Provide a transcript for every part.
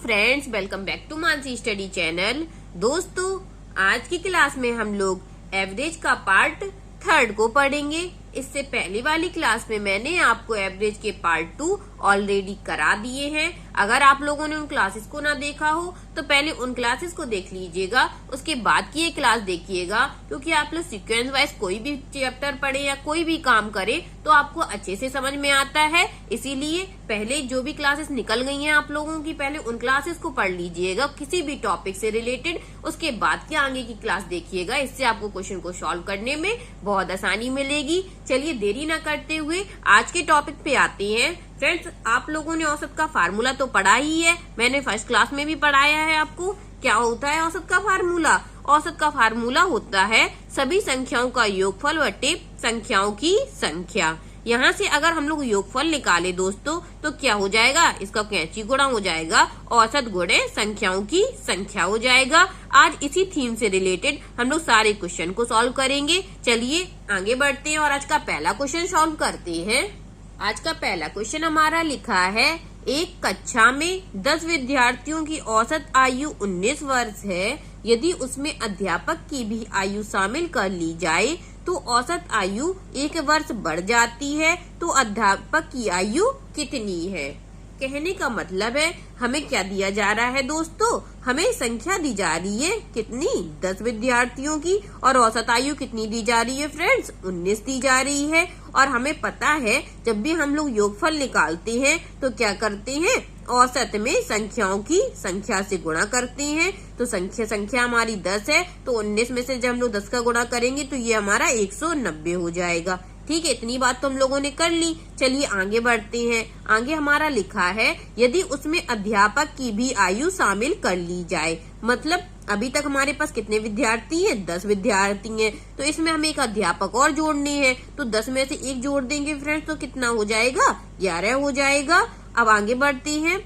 Friends, welcome back to Mansi study channel. दोस्तों, आज की क्लास में हम लोग एवरेज का पार्ट 3 को पढ़ेंगे। इससे पहले वाली क्लास में मैंने आपको एवरेज के पार्ट 2 ऑलरेडी करा दिए हैं। अगर आप लोगों ने उन क्लासेस को ना देखा हो तो पहले उन क्लासेस को देख लीजिएगा, उसके बाद की ये क्लास देखिएगा, क्योंकि आप लोग सीक्वेंस वाइज कोई भी चैप्टर पढ़े या कोई भी काम करे तो आपको अच्छे से समझ में आता है। इसीलिए पहले जो भी क्लासेस निकल गई हैं आप लोगों की, पहले उन क्लासेस को पढ़ लीजिएगा किसी भी टॉपिक से रिलेटेड, उसके बाद की आगे की क्लास देखिएगा। इससे आपको क्वेश्चन को सॉल्व करने में बहुत आसानी मिलेगी। चलिए देरी ना करते हुए आज के टॉपिक पे आते हैं। फ्रेंड्स, आप लोगों ने औसत का फार्मूला तो पढ़ा ही है, मैंने फर्स्ट क्लास में भी पढ़ाया है आपको। क्या होता है औसत का फार्मूला? औसत का फार्मूला होता है सभी संख्याओं का योगफल बटे संख्याओं की संख्या। यहाँ से अगर हम लोग योगफल निकाले दोस्तों तो क्या हो जाएगा? इसका कैंची गुणा हो जाएगा, औसत गुणे संख्याओं की संख्या हो जाएगा। आज इसी थीम से रिलेटेड हम लोग सारे क्वेश्चन को सॉल्व करेंगे। चलिए आगे बढ़ते हैं और आज का पहला क्वेश्चन सॉल्व करते हैं। आज का पहला क्वेश्चन हमारा लिखा है, एक कक्षा में 10 विद्यार्थियों की औसत आयु 19 वर्ष है। यदि उसमें अध्यापक की भी आयु शामिल कर ली जाए तो औसत आयु 1 वर्ष बढ़ जाती है, तो अध्यापक की आयु कितनी है? कहने का मतलब है हमें क्या दिया जा रहा है दोस्तों? हमें संख्या दी जा रही है कितनी? 10 विद्यार्थियों की, और औसत आयु कितनी दी जा रही है फ्रेंड्स? 19 दी जा रही है। और हमें पता है जब भी हम लोग योगफल निकालते हैं तो क्या करते हैं? औसत में संख्याओं की संख्या से गुणा करते हैं। तो संख्या हमारी 10 है, तो 19 में से जब हम लोग 10 का गुणा करेंगे तो ये हमारा 190 हो जाएगा। ठीक है, इतनी बात तो हम लोगों ने कर ली। चलिए आगे बढ़ते हैं। आगे हमारा लिखा है, यदि उसमें अध्यापक की भी आयु शामिल कर ली जाए। मतलब अभी तक हमारे पास कितने विद्यार्थी हैं? 10 विद्यार्थी हैं, तो इसमें हमें एक अध्यापक और जोड़ने हैं। तो 10 में से 1 जोड़ देंगे फ्रेंड्स, तो कितना हो जाएगा? 11 हो जाएगा। अब आगे बढ़ते हैं।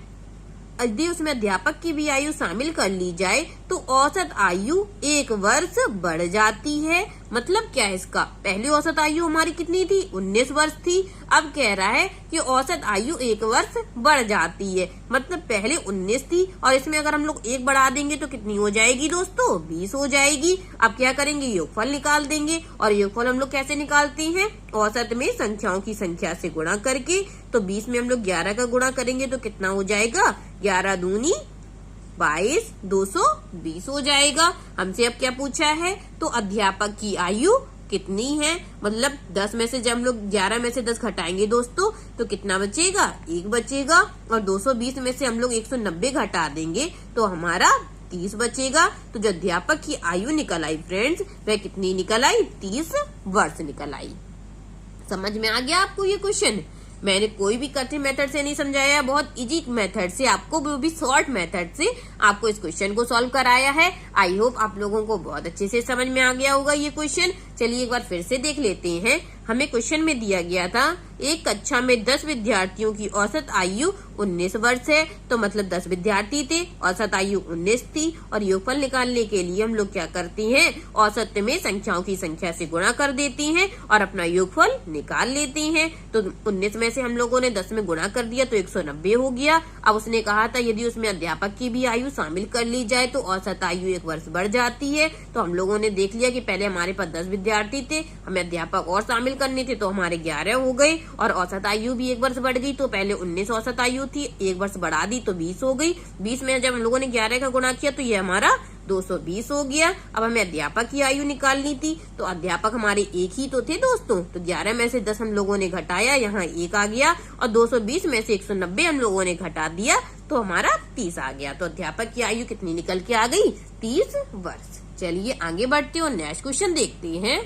यदि उसमें अध्यापक की भी आयु शामिल कर ली जाए तो औसत आयु 1 वर्ष बढ़ जाती है। मतलब क्या है इसका? पहली औसत आयु हमारी कितनी थी? 19 वर्ष थी। अब कह रहा है कि औसत आयु 1 वर्ष बढ़ जाती है। मतलब पहले 19 थी और इसमें अगर हम लोग 1 बढ़ा देंगे तो कितनी हो जाएगी दोस्तों? 20 हो जाएगी। अब क्या करेंगे? योगफल निकाल देंगे। और योगफल हम लोग कैसे निकालते हैं? औसत में संख्याओं की संख्या से गुणा करके। तो 20 में हम लोग 11 का गुणा करेंगे तो कितना हो जाएगा? 11 दूनी 22, 220 हो जाएगा। हमसे अब क्या पूछा है? तो अध्यापक की आयु कितनी है? मतलब 10 में से जब हम लोग 11 में से 10 घटाएंगे दोस्तों तो कितना बचेगा? 1 बचेगा। और 220 में से हम लोग 190 घटा देंगे तो हमारा 30 बचेगा। तो जो अध्यापक की आयु निकल आई फ्रेंड्स, वह कितनी निकल आई? 30 वर्ष निकल आई। समझ में आ गया आपको ये क्वेश्चन? मैंने कोई भी कठिन मेथड से नहीं समझाया, बहुत इजी मेथड से आपको, वो भी शॉर्ट मेथड से आपको इस क्वेश्चन को सॉल्व कराया है। आई होप आप लोगों को बहुत अच्छे से समझ में आ गया होगा ये क्वेश्चन। चलिए एक बार फिर से देख लेते हैं। हमें क्वेश्चन में दिया गया था, एक कक्षा में 10 विद्यार्थियों की औसत आयु 19 वर्ष है। तो मतलब 10 विद्यार्थी थे, औसत आयु 19 थी। और योगफल निकालने के लिए हम लोग क्या करते हैं? औसत में संख्याओं की संख्या से गुणा कर देते हैं और अपना योगफल निकाल लेते हैं। तो 19 में से हम लोगों ने 10 में गुणा कर दिया तो 190 हो गया। अब उसने कहा था यदि उसमें अध्यापक की भी आयु शामिल कर ली जाए तो औसत आयु 1 वर्ष बढ़ जाती है। तो हम लोगों ने देख लिया कि पहले हमारे पास 10 विद्यार्थी थे, हमें अध्यापक और शामिल करने थे तो हमारे 11 हो गए। और औसत आयु भी 1 वर्ष बढ़ गई। तो पहले 19 औसत आयु थी, 1 वर्ष बढ़ा दी तो 20 हो गई। 20 में जब हम लोगों ने 11 का गुणा किया तो ये हमारा 220 हो गया। अब हमें अध्यापक की आयु निकालनी थी, तो अध्यापक हमारे 1 ही तो थे दोस्तों। तो 11 में से 10 हम लोगों ने घटाया, यहाँ 1 आ गया। और 220 में से 190 हम लोगों ने घटा दिया तो हमारा 30 आ गया। तो अध्यापक की आयु कितनी निकल के आ गई? 30 वर्ष। चलिए आगे बढ़ते और नेक्स्ट क्वेश्चन देखते हैं।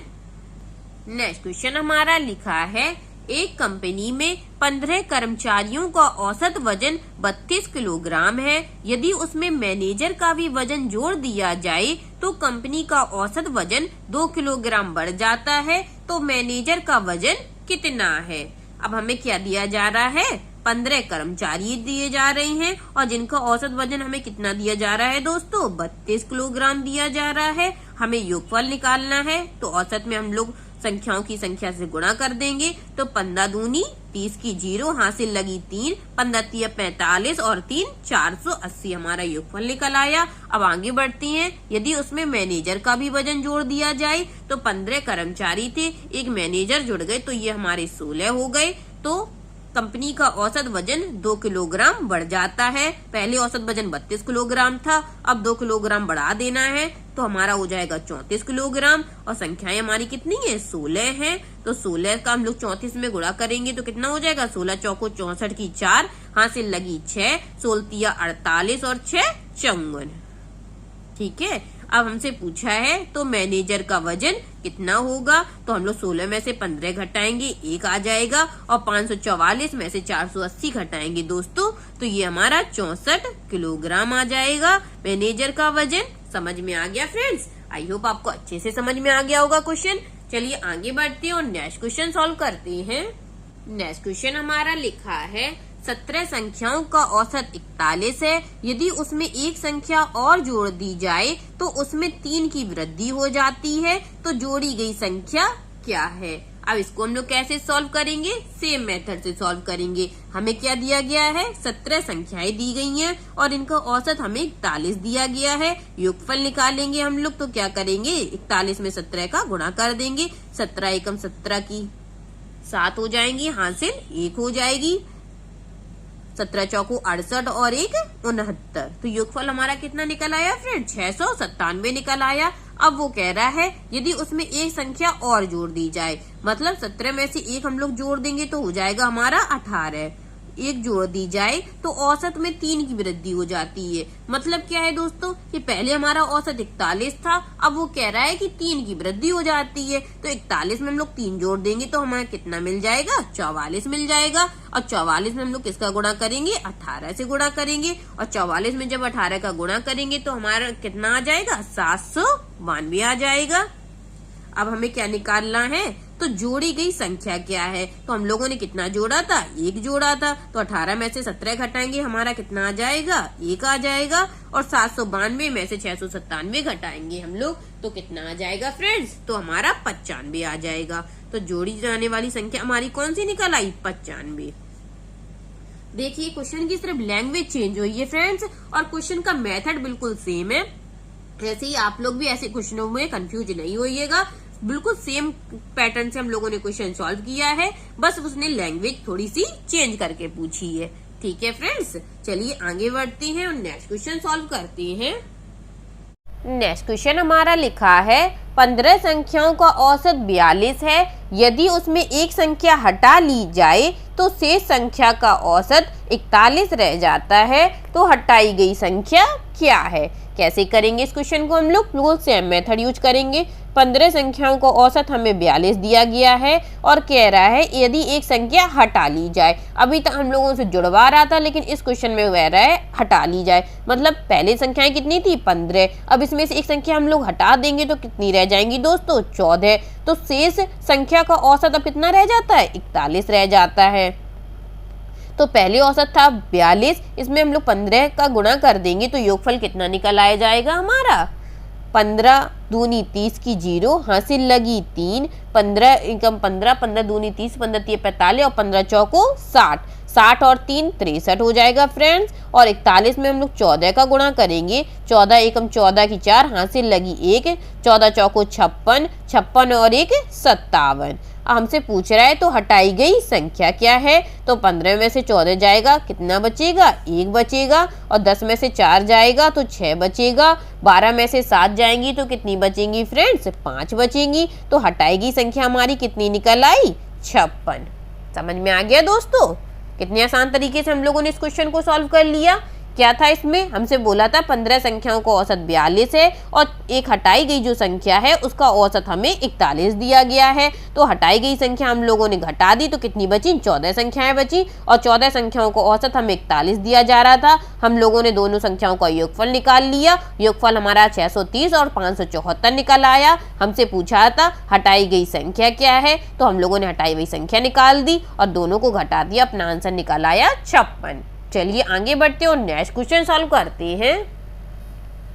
नेक्स्ट क्वेश्चन हमारा लिखा है, एक कंपनी में 15 कर्मचारियों का औसत वजन 32 किलोग्राम है। यदि उसमें मैनेजर का भी वजन जोड़ दिया जाए तो कंपनी का औसत वजन 2 किलोग्राम बढ़ जाता है। तो मैनेजर का वजन कितना है? अब हमें क्या दिया जा रहा है? 15 कर्मचारी दिए जा रहे हैं और जिनका औसत वजन हमें कितना दिया जा रहा है दोस्तों? 32 किलोग्राम दिया जा रहा है। हमें योगफल निकालना है तो औसत में हम लोग संख्याओं की संख्या से गुणा कर देंगे तो 15 दूनी 30 की 0, हासिल लगी 3, 15 तिया 45 और 3 480 हमारा योगफल निकल आया। अब आगे बढ़ती हैं। यदि उसमें मैनेजर का भी वजन जोड़ दिया जाए तो 15 कर्मचारी थे, एक मैनेजर जुड़ गए तो ये हमारे 16 हो गए। तो कंपनी का औसत वजन 2 किलोग्राम बढ़ जाता है। पहले औसत वजन 32 किलोग्राम था, अब 2 किलोग्राम बढ़ा देना है तो हमारा हो जाएगा 34 किलोग्राम। और संख्याएं हमारी कितनी है? 16 है। तो 16 का हम लोग 34 में गुणा करेंगे तो कितना हो जाएगा? 16 चौको 64 की 4, हासिल लगी 6, 16 तिया 48 और 6 54। ठीक है। अब हमसे पूछा है तो मैनेजर का वजन कितना होगा? तो हम लोग 16 में से 15 घटाएंगे, 1 आ जाएगा और 544 में से 480 घटाएंगे दोस्तों तो ये हमारा 64 किलोग्राम आ जाएगा मैनेजर का वजन। समझ में आ गया फ्रेंड्स? आई होप आपको अच्छे से समझ में आ गया होगा क्वेश्चन। चलिए आगे बढ़ते हैं और नेक्स्ट क्वेश्चन सॉल्व करते हैं। नेक्स्ट क्वेश्चन हमारा लिखा है 17 संख्याओं का औसत 41 है। यदि उसमें एक संख्या और जोड़ दी जाए तो उसमें 3 की वृद्धि हो जाती है, तो जोड़ी गई संख्या क्या है? अब इसको हम लोग कैसे सॉल्व करेंगे? सेम मेथड से सॉल्व करेंगे। हमें क्या दिया गया है? 17 संख्याएं दी गई हैं और इनका औसत हमें 41 दिया गया है। योगफल निकालेंगे हम लोग तो क्या करेंगे? 41 में 17 का गुणा कर देंगे। 17 एकम 17 की 7 हो जाएंगी, हासिल 1 हो जाएगी। 17 चौको 68 और 1 69। तो योगफल हमारा कितना निकल आया फ्रेंड? 697 निकल आया। अब वो कह रहा है यदि उसमें एक संख्या और जोड़ दी जाए, मतलब 17 में से 1 हम लोग जोड़ देंगे तो हो जाएगा हमारा 18। 1 जोड़ दी जाए तो औसत में 3 की वृद्धि हो जाती है। मतलब क्या है दोस्तों कि पहले हमारा औसत 41 था, अब वो कह रहा है कि 3 की वृद्धि हो जाती है। तो 41 में हम लोग 3 जोड़ देंगे तो हमारा कितना मिल जाएगा? 44 मिल जाएगा। और 44 में हम लोग किसका गुणा करेंगे? 18 से गुणा करेंगे। और 44 में जब 18 का गुणा करेंगे तो हमारा कितना आ जाएगा? 792 आ जाएगा। अब हमें क्या निकालना है? तो जोड़ी गई संख्या क्या है? तो हम लोगों ने कितना जोड़ा था? 1 जोड़ा था। तो 18 में से 17 घटाएंगे, हमारा कितना आ जाएगा? 1 आ जाएगा। और 792 में से 697 घटाएंगे हम लोग तो कितना आ जाएगा फ्रेंड्स? तो हमारा 95 आ जाएगा। तो जोड़ी जाने वाली संख्या हमारी कौन सी निकल आई? 95। देखिए क्वेश्चन की सिर्फ लैंग्वेज चेंज हुई है फ्रेंड्स और क्वेश्चन का मेथड बिल्कुल सेम है। ऐसे ही आप लोग भी ऐसे क्वेश्चनों में कंफ्यूज नहीं होइएगा। बिल्कुल सेम पैटर्न से हम लोगों ने क्वेश्चन सॉल्व किया है, बस उसने लैंग्वेज थोड़ी सी चेंज करके पूछी है। ठीक है फ्रेंड्स, चलिए आगे बढ़ते हैं और नेक्स्ट क्वेश्चन सॉल्व करते हैं। नेक्स्ट क्वेश्चन हमारा लिखा है 15 संख्याओं का औसत 42 है। यदि उसमें एक संख्या हटा ली जाए तो शेष संख्या का औसत 41 रह जाता है, तो हटाई गई संख्या क्या है? कैसे करेंगे इस क्वेश्चन को? हम लोग बिल्कुल सेम मेथड यूज करेंगे। 15 संख्याओं का औसत हमें 42 दिया गया है और कह रहा है यदि एक संख्या हटा ली जाए। अभी तक हम लोगों से जुड़वा रहा था लेकिन इस क्वेश्चन में कह रहा है हटा ली जाए। मतलब पहले संख्याएं कितनी थी? 15। अब इसमें से एक संख्या हम लोग हटा देंगे तो कितनी रह जाएंगी दोस्तों? 14। तो शेष संख्या का औसत अब कितना रह जाता है? 41 रह जाता है। तो पहले औसत था 42, इसमें हम लोग 15 का गुणा कर देंगे तो योगफल कितना निकल आया जाएगा हमारा? 15 दूनी 30 की 0, हासिल लगी 3, 15 एकम 15, 15 दूनी 30, 15 तिया 45 और 15 चौको 60, 60 और 3 63 हो जाएगा फ्रेंड्स। और 41 में हम लोग 14 का गुणा करेंगे, 14 एकम 14 की 4, हासिल लगी 1, 14 चौको 56, 56 और 1 57। हमसे पूछ रहा है तो हटाई गई संख्या क्या है? तो 15 में से 14 जाएगा, कितना बचेगा? 1 बचेगा। और 10 में से 4 जाएगा तो 6 बचेगा। 12 में से 7 जाएंगी तो कितनी बचेंगी फ्रेंड्स? 5 बचेंगी। तो हटाई गई संख्या हमारी कितनी निकल आई? 56। समझ में आ गया दोस्तों? कितने आसान तरीके से हम लोगों ने इस क्वेश्चन को सॉल्व कर लिया। क्या था इसमें? हमसे बोला था 15 संख्याओं का औसत 42 है और एक हटाई गई जो संख्या है उसका औसत हमें 41 दिया गया है। तो हटाई गई संख्या हम लोगों ने घटा दी तो कितनी बची? 14 संख्याएं बची। और 14 संख्याओं का औसत हमें 41 दिया जा रहा था। हम लोगों ने दोनों संख्याओं का योगफल निकाल लिया। योगफल हमारा 630 और 574 निकल आया। हमसे पूछा था हटाई गई संख्या क्या है, तो हम लोगों ने हटाई गई संख्या निकाल दी और दोनों को घटा दिया, अपना आंसर निकल आया 56। चलिए आगे बढ़ते हैं और नेक्स्ट क्वेश्चन सॉल्व करते हैं।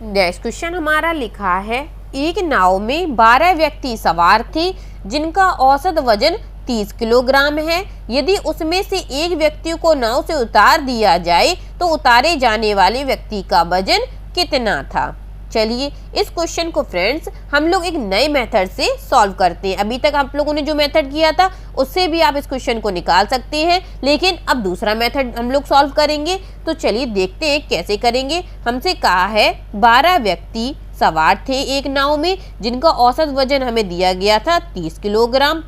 नेक्स्ट क्वेश्चन हमारा लिखा है एक नाव में 12 व्यक्ति सवार थे जिनका औसत वजन 30 किलोग्राम है। यदि उसमें से एक व्यक्ति को नाव से उतार दिया जाए तो उतारे जाने वाले व्यक्ति का वजन कितना था। चलिए इस क्वेश्चन को फ्रेंड्स हम लोग एक नए मेथड से सॉल्व करते हैं। अभी तक आप लोगों ने जो मेथड किया था उससे भी आप इस क्वेश्चन को निकाल सकते हैं, लेकिन अब दूसरा मेथड हम लोग सॉल्व करेंगे। तो चलिए देखते हैं कैसे करेंगे। हमसे कहा है 12 व्यक्ति सवार थे एक नाव में जिनका औसत वजन हमें दिया गया था 30 किलोग्राम।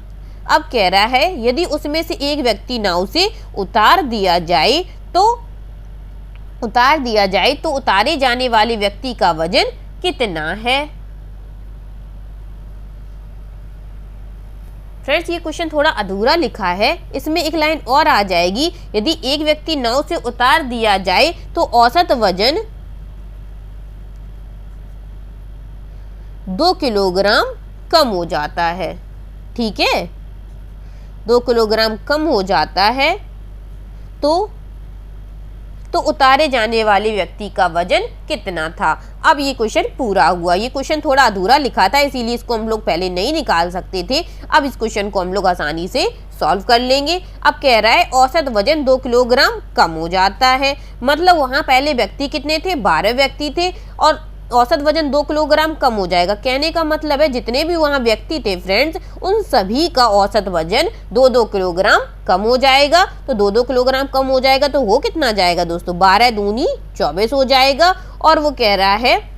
अब कह रहा है यदि उसमें से एक व्यक्ति नाव से उतार दिया जाए तो उतारे जाने वाले व्यक्ति का वजन कितना है। फ्रेंड्स ये क्वेश्चन थोड़ा अधूरा लिखा है, इसमें एक लाइन और आ जाएगी। यदि एक व्यक्ति नाव से उतार दिया जाए तो औसत वजन 2 किलोग्राम कम हो जाता है। ठीक है, 2 किलोग्राम कम हो जाता है तो उतारे जाने वाले व्यक्ति का वजन कितना था। अब ये क्वेश्चन पूरा हुआ। ये क्वेश्चन थोड़ा अधूरा लिखा था इसीलिए इसको हम लोग पहले नहीं निकाल सकते थे। अब इस क्वेश्चन को हम लोग आसानी से सॉल्व कर लेंगे। अब कह रहा है औसत वजन 2 किलोग्राम कम हो जाता है, मतलब वहां पहले व्यक्ति कितने थे, 12 व्यक्ति थे और औसत वजन 2 किलोग्राम कम हो जाएगा। कहने का मतलब है जितने भी वहां व्यक्ति थे फ्रेंड्स उन सभी का औसत वजन 2-2 किलोग्राम कम हो जाएगा। तो 2-2 किलोग्राम कम हो जाएगा तो वो कितना जाएगा दोस्तों, 12 दूनी 24 हो जाएगा। और वो कह रहा है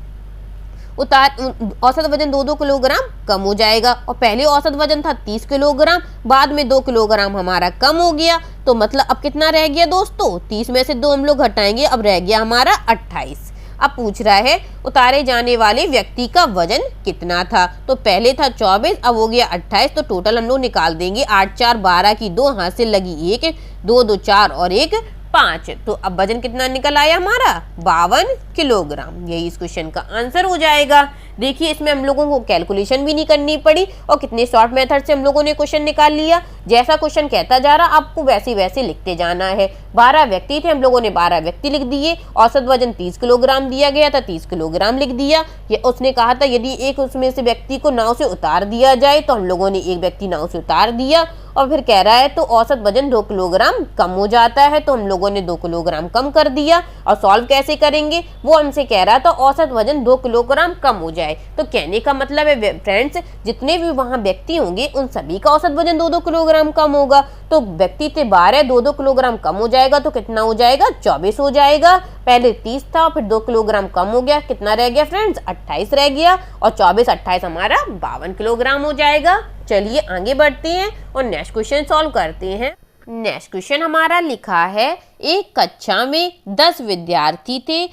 औसत वजन 2-2 किलोग्राम कम हो जाएगा और पहले औसत वजन था 30 किलोग्राम, बाद में 2 किलोग्राम हमारा कम हो गया। तो मतलब अब कितना रह गया दोस्तों, 30 में से 2 हम लोग हटाएंगे, अब रह गया हमारा 28। अब पूछ रहा है उतारे जाने वाले व्यक्ति का वजन कितना था। तो पहले था 24, अब हो गया 28। तो टोटल हम लोग निकाल देंगे। 8 4 12 की 2 हाथ से लगी 1, 2 2 4 और 1 5। तो अब वजन कितना निकल आया हमारा, 52 किलोग्राम। यही इस क्वेश्चन का आंसर हो जाएगा। देखिए इसमें हम लोगों को कैलकुलेशन भी नहीं करनी पड़ी और कितने शॉर्ट मेथड से हम लोगों ने क्वेश्चन निकाल लिया। जैसा क्वेश्चन कहता जा रहा आपको वैसे वैसे लिखते जाना है। 12 व्यक्ति थे, हम लोगों ने 12 व्यक्ति लिख दिए। औसत वजन 30 किलोग्राम दिया गया था, 30 किलोग्राम लिख दिया। ये उसने कहा था यदि एक उसमें से व्यक्ति को नाव से उतार दिया जाए तो हम लोगों ने एक व्यक्ति नाव से उतार दिया। और फिर कह रहा है तो औसत वजन 2 किलोग्राम कम हो जाता है, तो हम लोगों ने 2 किलोग्राम कम कर दिया। और सॉल्व कैसे करेंगे वो हमसे कह रहा था औसत वजन 2 किलोग्राम कम हो जाए। तो कहने का मतलब है फ्रेंड्स जितने भी वहां व्यक्ति होंगे उन सभी का औसत वजन 2-2 किलोग्राम कम होगा। तो व्यक्ति थे 12, 2-2 किलोग्राम कम हो जाएगा तो कितना हो जाएगा, 24 हो जाएगा। पहले 30 था फिर 2 किलोग्राम कम हो गया, कितना रह गया फ्रेंड्स, 28 रह गया। और 24 28 हमारा 52 किलोग्राम हो जाएगा। चलिए आगे बढ़ते हैं और नेक्स्ट क्वेश्चन सॉल्व करते हैं। नेक्स्ट क्वेश्चन हमारा लिखा है एक कक्षा में 10 विद्यार्थी थे,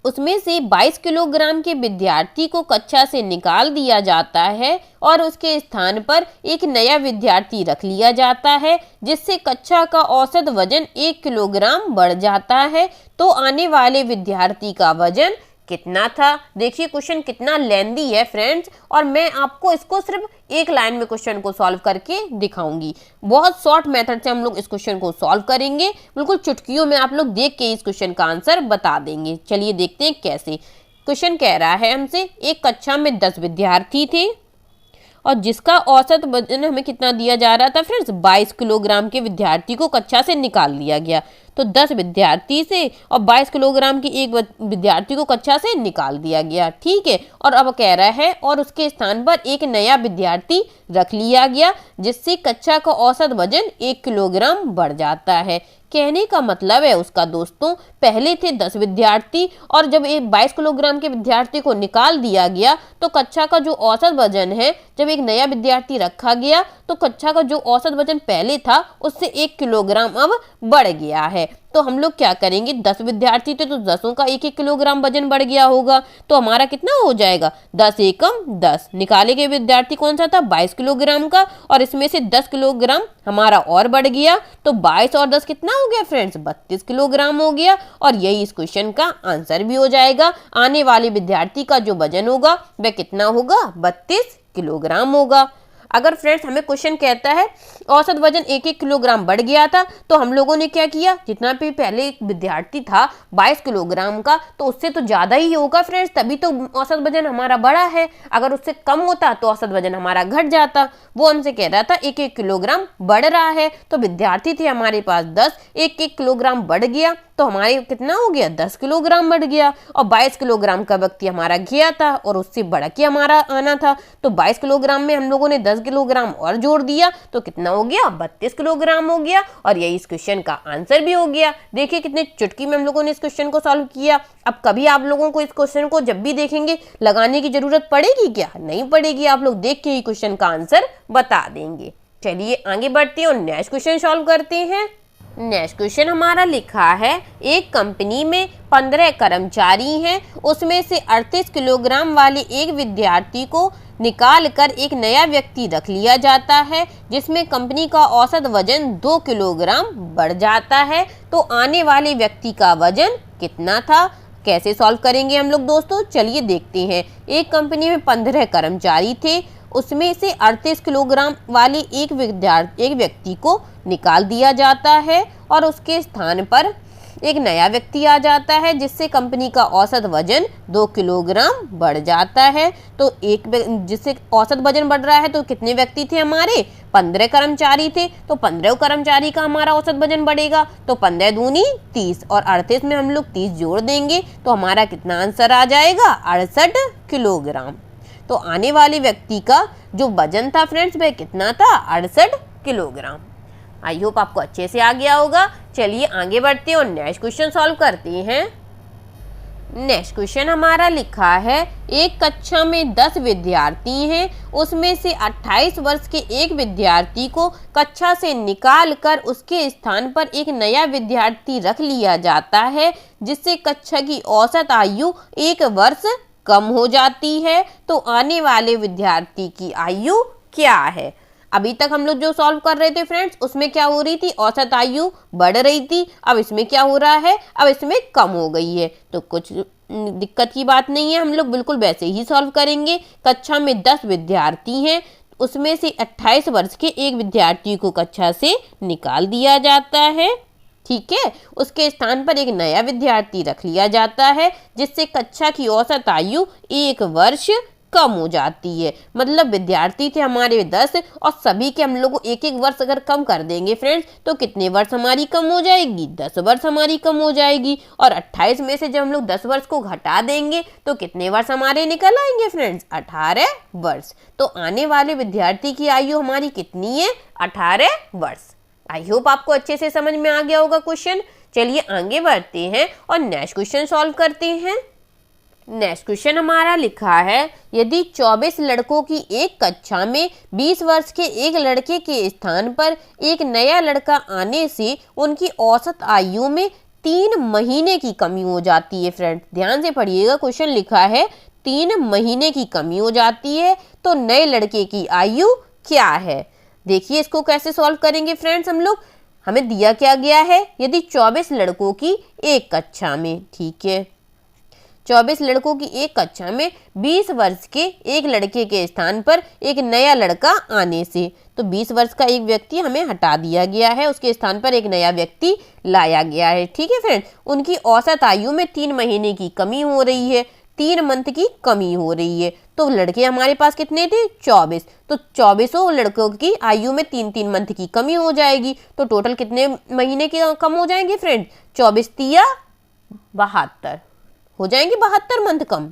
उसमें से 22 किलोग्राम के विद्यार्थी को कक्षा से निकाल दिया जाता है और उसके स्थान पर एक नया विद्यार्थी रख लिया जाता है जिससे कक्षा का औसत वजन 1 किलोग्राम बढ़ जाता है। तो आने वाले विद्यार्थी का वजन कितना था। देखिए क्वेश्चन कितना लेंदी है फ्रेंड्स और मैं आपको इसको सिर्फ एक लाइन में क्वेश्चन को सॉल्व करके दिखाऊंगी। बहुत शॉर्ट मेथड से हम लोग इस क्वेश्चन को सॉल्व करेंगे, बिल्कुल चुटकियों में आप लोग देख के इस क्वेश्चन का आंसर बता देंगे। चलिए देखते हैं कैसे। क्वेश्चन कह रहा है हमसे एक कक्षा में 10 विद्यार्थी थे और जिसका औसत वजन हमें कितना दिया जा रहा था फ्रेंड्स, 22 किलोग्राम के विद्यार्थी को कक्षा से निकाल लिया गया। तो 10 विद्यार्थी से और 22 किलोग्राम के एक विद्यार्थी को कक्षा से निकाल दिया गया। ठीक है, और अब कह रहा है और उसके स्थान पर एक नया विद्यार्थी रख लिया गया जिससे कक्षा का औसत वजन 1 किलोग्राम बढ़ जाता है। कहने का मतलब है उसका दोस्तों पहले थे 10 विद्यार्थी और जब एक 22 किलोग्राम के विद्यार्थी को निकाल दिया गया तो कक्षा का जो औसत वजन है, जब एक नया विद्यार्थी रखा गया तो कक्षा का जो औसत वजन पहले था उससे 1 किलोग्राम अब बढ़ गया है। तो हम लोग क्या करेंगे, 10 विद्यार्थी थे तो 10 का 1-1 किलोग्राम वजन बढ़ गया होगा। तो हमारा कितना हो जाएगा, 10 एकम 10। निकाले गए विद्यार्थी कौन सा था, 22 किलोग्राम का, और इसमें से 10 किलोग्राम हमारा और बढ़ गया। तो 22 और 10 कितना हो गया फ्रेंड्स, 32 किलोग्राम हो गया। और यही इस क्वेश्चन का आंसर भी हो जाएगा। आने वाले विद्यार्थी का जो वजन होगा वह कितना होगा, 32 किलोग्राम होगा। अगर फ्रेंड्स हमें क्वेश्चन कहता है औसत वजन 1-1 किलोग्राम बढ़ गया था, तो हम लोगों ने क्या किया, जितना भी पहले एक विद्यार्थी था 22 किलोग्राम का, तो उससे तो ज्यादा ही होगा फ्रेंड्स, तभी तो औसत वजन हमारा बढ़ा है। अगर उससे कम होता तो औसत वजन हमारा घट जाता। वो हमसे कह रहा था 1-1 किलोग्राम बढ़ रहा है, तो विद्यार्थी थे हमारे पास 10, 1-1 किलोग्राम बढ़ गया तो हमारे कितना हो गया, 10 किलोग्राम बढ़ गया। और 22 किलोग्राम का व्यक्ति हमारा गया था और उससे बढ़ के हमारा आना था, तो 22 किलोग्राम में हम लोगों ने 10 किलोग्राम और जोड़ दिया, तो कितना हो गया, 32 किलोग्राम हो गया। और यही इस क्वेश्चन का आंसर भी हो गया। देखिए कितने चुटकी में हम लोगों ने इस क्वेश्चन को सॉल्व किया। अब कभी आप लोगों को इस क्वेश्चन को जब भी देखेंगे लगाने की जरूरत पड़ेगी क्या, नहीं पड़ेगी, आप लोग देख के ही क्वेश्चन का आंसर बता देंगे। चलिए आगे बढ़ते हैं और नेक्स्ट क्वेश्चन सॉल्व करते हैं। नेक्स्ट क्वेश्चन हमारा लिखा है, एक कंपनी में 15 कर्मचारी हैं, उसमें से 38 किलोग्राम वाले एक विद्यार्थी को निकाल कर एक नया व्यक्ति रख लिया जाता है, जिसमें कंपनी का औसत वजन 2 किलोग्राम बढ़ जाता है, तो आने वाले व्यक्ति का वजन कितना था। कैसे सॉल्व करेंगे हम लोग दोस्तों, चलिए देखते हैं। एक कंपनी में 15 कर्मचारी थे, उसमें से 38 किलोग्राम वाले एक व्यक्ति को निकाल दिया जाता है और उसके स्थान पर एक नया व्यक्ति आ जाता है, जिससे कंपनी का औसत वजन 2 किलोग्राम बढ़ जाता है। तो जिससे औसत वजन बढ़ रहा है, तो कितने व्यक्ति थे हमारे, 15 कर्मचारी थे, तो 15 कर्मचारी का हमारा औसत वजन बढ़ेगा, तो 15 दूनी 30 और 38 में हम लोग 30 जोड़ देंगे, तो हमारा कितना आंसर आ जाएगा, 68 किलोग्राम। तो आने वाले व्यक्ति का जो वजन था फ्रेंड्स वह कितना था, 68 किलोग्राम। आई होप आपको अच्छे से आ गया होगा। चलिए आगे बढ़ते हैं और नेक्स्ट क्वेश्चन सॉल्व करते हैं। नेक्स्ट क्वेश्चन हमारा लिखा है, एक कक्षा में 10 विद्यार्थी हैं, उसमें से 28 वर्ष के एक विद्यार्थी को कक्षा से निकाल कर उसके स्थान पर एक नया विद्यार्थी रख लिया जाता है, जिससे कक्षा की औसत आयु 1 वर्ष कम हो जाती है, तो आने वाले विद्यार्थी की आयु क्या है। अभी तक हम लोग जो सॉल्व कर रहे थे फ्रेंड्स, उसमें क्या हो रही थी, औसत आयु बढ़ रही थी। अब इसमें क्या हो रहा है, अब इसमें कम हो गई है, तो कुछ दिक्कत की बात नहीं है, हम लोग बिल्कुल वैसे ही सॉल्व करेंगे। कक्षा में 10 विद्यार्थी हैं, उसमें से 28 वर्ष के एक विद्यार्थी को कक्षा से निकाल दिया जाता है, ठीक है, उसके स्थान पर एक नया विद्यार्थी रख लिया जाता है, जिससे कक्षा की औसत आयु 1 वर्ष कम हो जाती है। मतलब विद्यार्थी थे हमारे 10 और सभी के हम लोग 1-1 वर्ष अगर कम कर देंगे फ्रेंड्स, तो कितने वर्ष हमारी कम हो जाएगी, 10 वर्ष हमारी कम हो जाएगी। और 28 में से जब हम लोग 10 वर्ष को घटा देंगे तो कितने वर्ष हमारे निकल आएंगे फ्रेंड्स, 18 वर्ष। तो आने वाले विद्यार्थी की आयु हमारी कितनी है, 18 वर्ष। आई होप आपको अच्छे से समझ में आ गया होगा क्वेश्चन। चलिए आगे बढ़ते हैं और नेक्स्ट क्वेश्चन सॉल्व करते हैं। नेक्स्ट क्वेश्चन हमारा लिखा है, यदि 24 लड़कों की एक कक्षा में 20 वर्ष के एक लड़के के स्थान पर एक नया लड़का आने से उनकी औसत आयु में 3 महीने की कमी हो जाती है। फ्रेंड्स ध्यान से पढ़िएगा, क्वेश्चन लिखा है 3 महीने की कमी हो जाती है, तो नए लड़के की आयु क्या है। देखिए इसको कैसे सॉल्व करेंगे फ्रेंड्स हम लोग। हमें दिया क्या गया है, यदि 24 लड़कों की एक कक्षा में, ठीक है, 24 लड़कों की एक कक्षा में 20 वर्ष के एक लड़के के स्थान पर एक नया लड़का आने से, तो 20 वर्ष का एक व्यक्ति हमें हटा दिया गया है, उसके स्थान पर एक नया व्यक्ति लाया गया है, ठीक है फ्रेंड्स। उनकी औसत आयु में 3 महीने की कमी हो रही है, 3 मंथ की कमी हो रही है। तो लड़के हमारे पास कितने थे, 24, तो 24 लड़कों की आयु में 3-3 मंथ की कमी हो जाएगी, तो टोटल कितने महीने के कम हो जाएंगे फ्रेंड, 24 तिया 72 हो जाएंगे, 72 मंथ कम।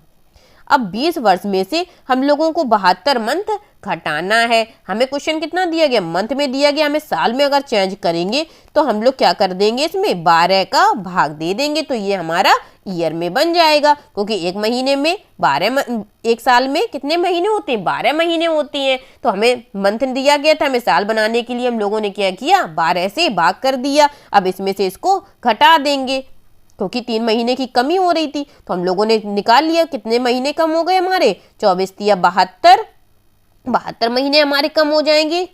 अब 20 वर्ष में से हम लोगों को 72 मंथ घटाना है। हमें क्वेश्चन कितना दिया गया, मंथ में दिया गया, हमें साल में अगर चेंज करेंगे तो हम लोग क्या कर देंगे, इसमें 12 का भाग दे देंगे, तो ये हमारा ईयर में बन जाएगा, क्योंकि एक महीने में 12, एक साल में कितने महीने होते हैं, 12 महीने होती हैं। तो हमें मंथ दिया गया था, हमें साल बनाने के लिए हम लोगों ने क्या किया, 12 से भाग कर दिया। अब इसमें से इसको घटा देंगे, क्योंकि 3 महीने की कमी हो रही थी, तो हम लोगों ने निकाल लिया कितने महीने कम हो गए हमारे, 24 तिया 72, 72 महीने हमारे कम हो जाएंगे।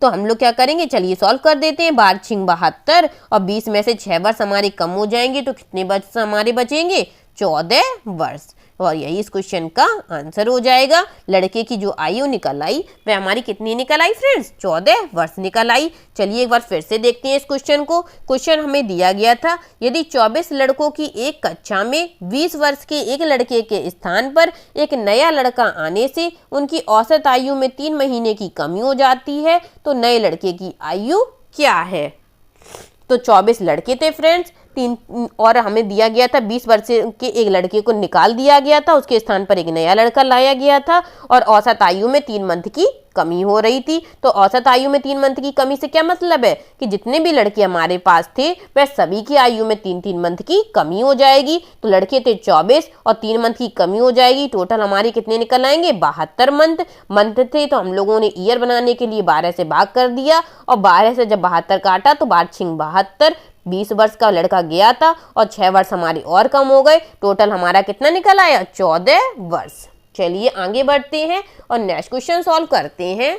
तो हम लोग क्या करेंगे, चलिए सॉल्व कर देते हैं। 12 छिंग 72 और 20 में से 6 वर्ष हमारे कम हो जाएंगे, तो कितने वर्ष हमारे बचेंगे, 14 वर्ष। और यही इस क्वेश्चन का आंसर हो जाएगा। लड़के की जो आयु निकल आई वह हमारी कितनी निकल आई फ्रेंड्स? 14 वर्ष निकल आई। चलिए एक बार फिर से देखते हैं इस क्वेश्चन को। क्वेश्चन हमें दिया गया था, यदि 24 लड़कों की एक कक्षा में 20 वर्ष के एक लड़के के स्थान पर एक नया लड़का आने से उनकी औसत आयु में 3 महीने की कमी हो जाती है तो नए लड़के की आयु क्या है? तो 24 लड़के थे फ्रेंड्स, और हमें दिया गया था 20 वर्ष के एक लड़के को निकाल दिया गया था, उसके स्थान पर एक नया लड़का लाया गया था और औसत आयु में 3 मंथ की कमी हो रही थी। तो औसत आयु में 3 मंथ की कमी से क्या मतलब है कि जितने भी लड़के हमारे पास थे वह सभी की आयु में 3-3 मंथ की कमी हो जाएगी। तो लड़के थे 24 और 3 मंथ की कमी हो जाएगी। टोटल हमारे कितने निकल आएंगे? 72 मंथ थे तो हम लोगों ने ईयर बनाने के लिए 12 से भाग कर दिया और 12 से जब 72 काटा तो 12×6 = 72। 20 वर्ष का लड़का गया था और 6 वर्ष हमारे और कम हो गए। टोटल हमारा कितना निकल आया? 14 वर्ष। चलिए आगे बढ़ते हैं और नेक्स्ट क्वेश्चन सॉल्व करते हैं।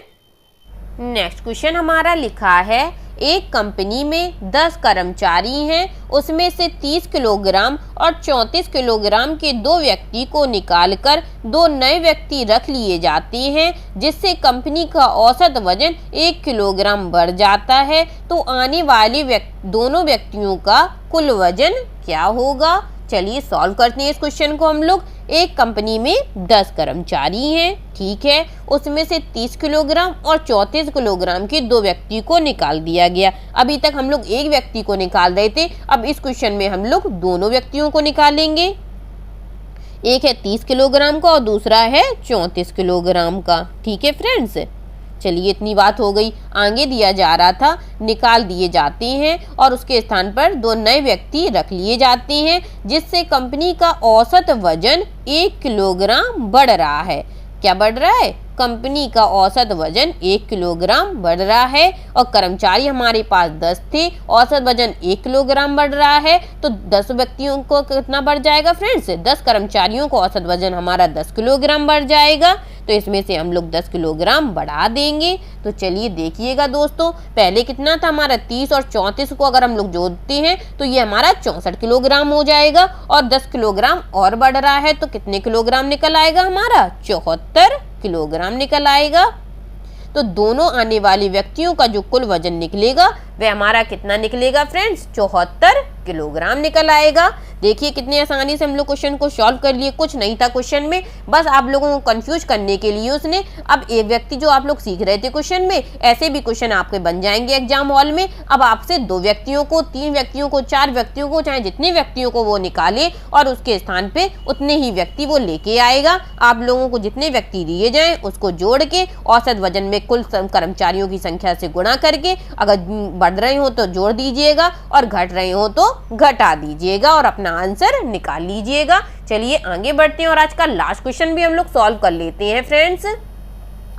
नेक्स्ट क्वेश्चन हमारा लिखा है, एक कंपनी में 10 कर्मचारी हैं, उसमें से 30 किलोग्राम और 34 किलोग्राम के 2 व्यक्ति को निकालकर 2 नए व्यक्ति रख लिए जाते हैं, जिससे कंपनी का औसत वजन 1 किलोग्राम बढ़ जाता है। तो आने वाले दोनों व्यक्तियों का कुल वजन क्या होगा? चलिए सॉल्व करते हैं इस क्वेश्चन को हम लोग। एक कंपनी में 10 कर्मचारी हैं, ठीक है, उसमें से 30 किलोग्राम और 34 किलोग्राम के 2 व्यक्ति को निकाल दिया गया। अभी तक हम लोग एक व्यक्ति को निकाल रहे थे, अब इस क्वेश्चन में हम लोग दोनों व्यक्तियों को निकालेंगे। एक है 30 किलोग्राम का और दूसरा है 34 किलोग्राम का, ठीक है फ्रेंड्स। चलिए इतनी बात हो गई। आगे दिया जा रहा था निकाल दिए जाते हैं और उसके स्थान पर 2 नए व्यक्ति रख लिए जाते हैं, जिससे कंपनी का औसत वजन 1 किलोग्राम बढ़ रहा है। क्या बढ़ रहा है? कंपनी का औसत वजन 1 किलोग्राम बढ़ रहा है और कर्मचारी हमारे पास 10 थे, औसत वजन 1 किलोग्राम बढ़ रहा है। तो 10 व्यक्तियों को कितना बढ़ जाएगा फ्रेंड्स? 10 कर्मचारियों को औसत वजन हमारा 10 किलोग्राम बढ़ जाएगा। तो इसमें से हम लोग 10 किलोग्राम बढ़ा देंगे। तो चलिए देखिएगा दोस्तों, पहले कितना था हमारा 30 और 34 को अगर हम लोग जोड़ते हैं तो ये हमारा 64 किलोग्राम हो जाएगा और 10 किलोग्राम और बढ़ रहा है तो कितने किलोग्राम निकल आएगा हमारा? 74 किलोग्राम निकल आएगा। तो दोनों आने वाले व्यक्तियों का जो कुल वजन निकलेगा वह हमारा कितना निकलेगा फ्रेंड्स? 74 किलोग्राम निकल आएगा। देखिए कितनी आसानी से हम लोग क्वेश्चन को सॉल्व कर लिए, कुछ नहीं था क्वेश्चन में, बस आप लोगों को कंफ्यूज करने के लिए उसने। अब एक व्यक्ति जो आप लोग सीख रहे थे क्वेश्चन में, ऐसे भी क्वेश्चन आपके बन जाएंगे एग्जाम हॉल में। अब आपसे 2 व्यक्तियों को, 3 व्यक्तियों को, 4 व्यक्तियों को, चाहे जितने व्यक्तियों को वो निकाले और उसके स्थान पे उतने ही व्यक्ति वो लेके आएगा। आप लोगों को जितने व्यक्ति दिए जाएं उसको जोड़ के औसत वजन में कुल कर्मचारियों की संख्या से गुणा करके अगर बढ़ रहे हो तो जोड़ दीजिएगा और घट रहे हो तो घटा दीजिएगा और अपना आंसर निकाल लीजिएगा। चलिए आगे बढ़ते हैं और आज का लास्ट क्वेश्चन भी हम लोग सॉल्व कर लेते हैं फ्रेंड्स।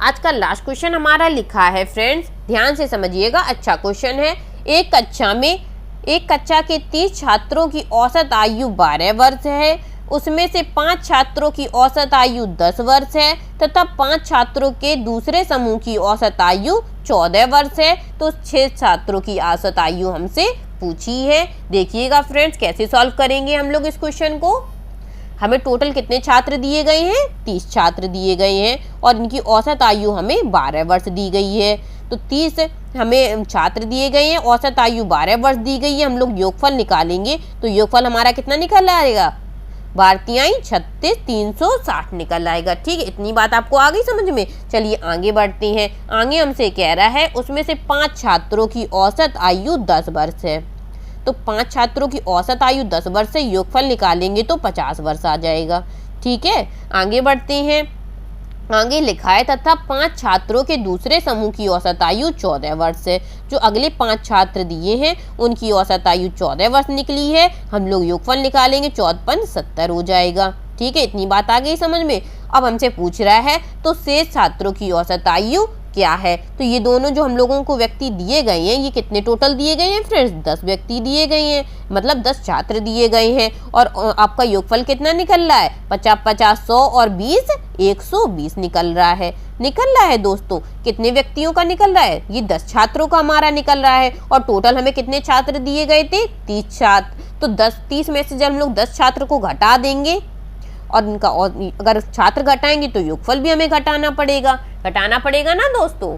आज का लास्ट क्वेश्चन हमारा लिखा है फ्रेंड्स, ध्यान से समझिएगा, अच्छा क्वेश्चन है। एक कक्षा के 30 छात्रों की औसत आयु 12 वर्ष है, उसमें से 5 छात्रों की औसत आयु 10 वर्ष है तथा 5 छात्रों के दूसरे समूह की औसत आयु 14 वर्ष है। तो 6 छात्रों की औसत आयु हमसे पूछी है। देखिएगा फ्रेंड्स कैसे सॉल्व करेंगे हम लोग इस क्वेश्चन को। हमें टोटल कितने छात्र दिए गए हैं? 30 छात्र दिए गए हैं और इनकी औसत आयु हमें 12 वर्ष दी गई है। तो 30 हमें छात्र दिए गए हैं, औसत आयु 12 वर्ष दी गई है। हम लोग योगफल निकालेंगे तो योगफल हमारा कितना निकल आएगा? 12×3 = 36, 360 निकल आएगा। ठीक है, इतनी बात आपको आ गई समझ में। चलिए आगे बढ़ते हैं। आगे हमसे कह रहा है उसमें से 5 छात्रों की औसत आयु 10 वर्ष है। तो 5 छात्रों की औसत आयु 10 वर्ष से योगफल निकालेंगे तो 50 वर्ष आ जाएगा। ठीक है, आगे बढ़ते हैं। आगे लिखा है तथा 5 छात्रों के दूसरे समूह की औसत आयु 14 वर्ष है। जो अगले 5 छात्र दिए हैं उनकी औसत आयु 14 वर्ष निकली है। हम लोग योगफल निकालेंगे, 14×5 = 70 हो जाएगा। ठीक है, इतनी बात आ गई समझ में। अब हमसे पूछ रहा है तो शेष छात्रों की औसत आयु क्या है? तो ये दोनों जो हम लोगों को व्यक्ति दिए गए हैं, ये कितने टोटल दिए गए हैं फ्रेंड्स? 10 व्यक्ति दिए गए हैं, मतलब 10 छात्र दिए गए हैं। और आपका योगफल कितना निकल रहा है? 50, 50, 100 और 20, 120 निकल रहा है दोस्तों। कितने व्यक्तियों का निकल रहा है? ये 10 छात्रों का हमारा निकल रहा है। और टोटल हमें कितने छात्र दिए गए थे? 30 छात्र। तो 30 में से जब हम लोग 10 छात्र को घटा देंगे और इनका अगर छात्र घटाएंगे तो योगफल भी हमें घटाना पड़ेगा ना दोस्तों।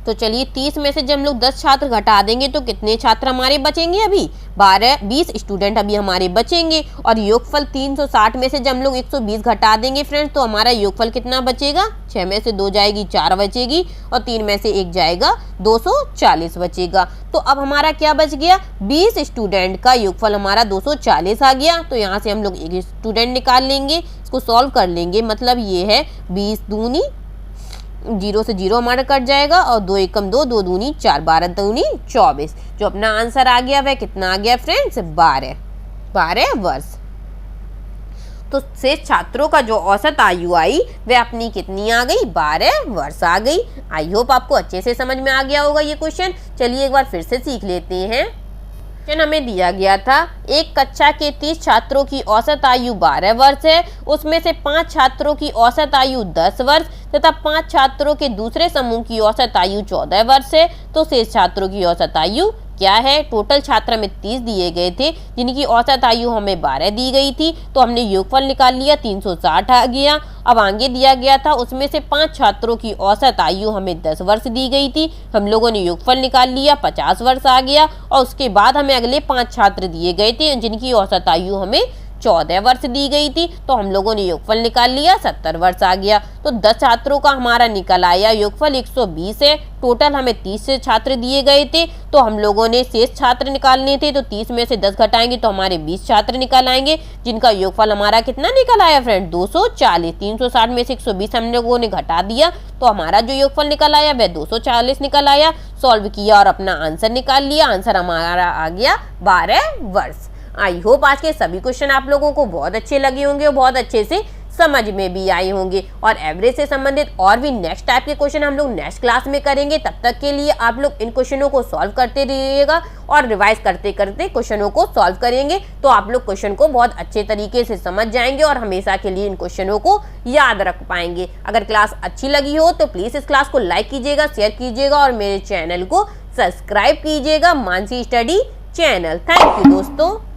तो चलिए 30 में से जब हम लोग 10 छात्र घटा देंगे तो कितने छात्र हमारे बचेंगे? अभी 20 स्टूडेंट अभी हमारे बचेंगे। और योगफल 360 में से जब हम लोग 120 घटा देंगे फ्रेंड्स तो हमारा योगफल कितना बचेगा? 6 में से 2 जाएगी 4 बचेगी और 3 में से 1 जाएगा 240 बचेगा। तो अब हमारा क्या बच गया? 20 स्टूडेंट का योगफल हमारा 240 आ गया। तो यहाँ से हम लोग एक स्टूडेंट निकाल लेंगे, इसको सॉल्व कर लेंगे। मतलब ये है 20 दूनी 0 से 0 हमारा कट जाएगा और 2 एकम 2, 2 दूनी 4, 12 दूनी 24। जो अपना आंसर आ गया वह कितना आ गया फ्रेंड्स? 12 वर्ष। तो शेष छात्रों का जो औसत आयु आई वह अपनी कितनी आ गई? 12 वर्ष आ गई। आई होप आपको अच्छे से समझ में आ गया होगा ये क्वेश्चन। चलिए एक बार फिर से सीख लेते हैं। क्वेश्चन हमें दिया गया था, एक कक्षा के 30 छात्रों की औसत आयु 12 वर्ष है, उसमें से 5 छात्रों की औसत आयु 10 वर्ष तथा 5 छात्रों के दूसरे समूह की औसत आयु 14 वर्ष है। तो शेष छात्रों की औसत आयु क्या है? टोटल छात्र हमें 30 दिए गए थे जिनकी औसत आयु हमें 12 दी गई थी, तो हमने योगफल निकाल लिया, 360 आ गया। अब आगे दिया गया था उसमें से 5 छात्रों की औसत आयु हमें 10 वर्ष दी गई थी, हम लोगों ने योगफल निकाल लिया, 50 वर्ष आ गया। और उसके बाद हमें अगले 5 छात्र दिए गए थे जिनकी औसत आयु हमें 14 वर्ष दी गई थी, तो हम लोगों ने योगफल निकाल लिया, 70 वर्ष आ गया। तो 10 छात्रों का हमारा निकल आया योगफल 120 है। टोटल हमें 30 से छात्र दिए गए थे, तो हम लोगों ने शेष छात्र निकालने थे। तो 30 में से 10 घटाएंगे तो हमारे 20 छात्र निकल आएंगे जिनका योगफल हमारा कितना निकल आया फ्रेंड? 240। 360 में से 120 हम लोगों ने घटा दिया तो हमारा जो योगफल निकल आया वह 240 निकल आया। सॉल्व किया और अपना आंसर निकाल लिया। आंसर हमारा आ गया 12 वर्ष। आई होप आज के सभी क्वेश्चन आप लोगों को बहुत अच्छे लगे होंगे और बहुत अच्छे से समझ में भी आए होंगे। और एवरेज से संबंधित और भी नेक्स्ट टाइप के क्वेश्चन हम लोग नेक्स्ट क्लास में करेंगे। तब तक के लिए आप लोग इन क्वेश्चनों को सॉल्व करते रहिएगा और रिवाइज करते करते क्वेश्चनों को सॉल्व करेंगे, तो आप लोग क्वेश्चन को बहुत अच्छे तरीके से समझ जाएंगे और हमेशा के लिए इन क्वेश्चनों को याद रख पाएंगे। अगर क्लास अच्छी लगी हो तो प्लीज इस क्लास को लाइक कीजिएगा, शेयर कीजिएगा और मेरे चैनल को सब्सक्राइब कीजिएगा, Mansi study channel. Thank you दोस्तों।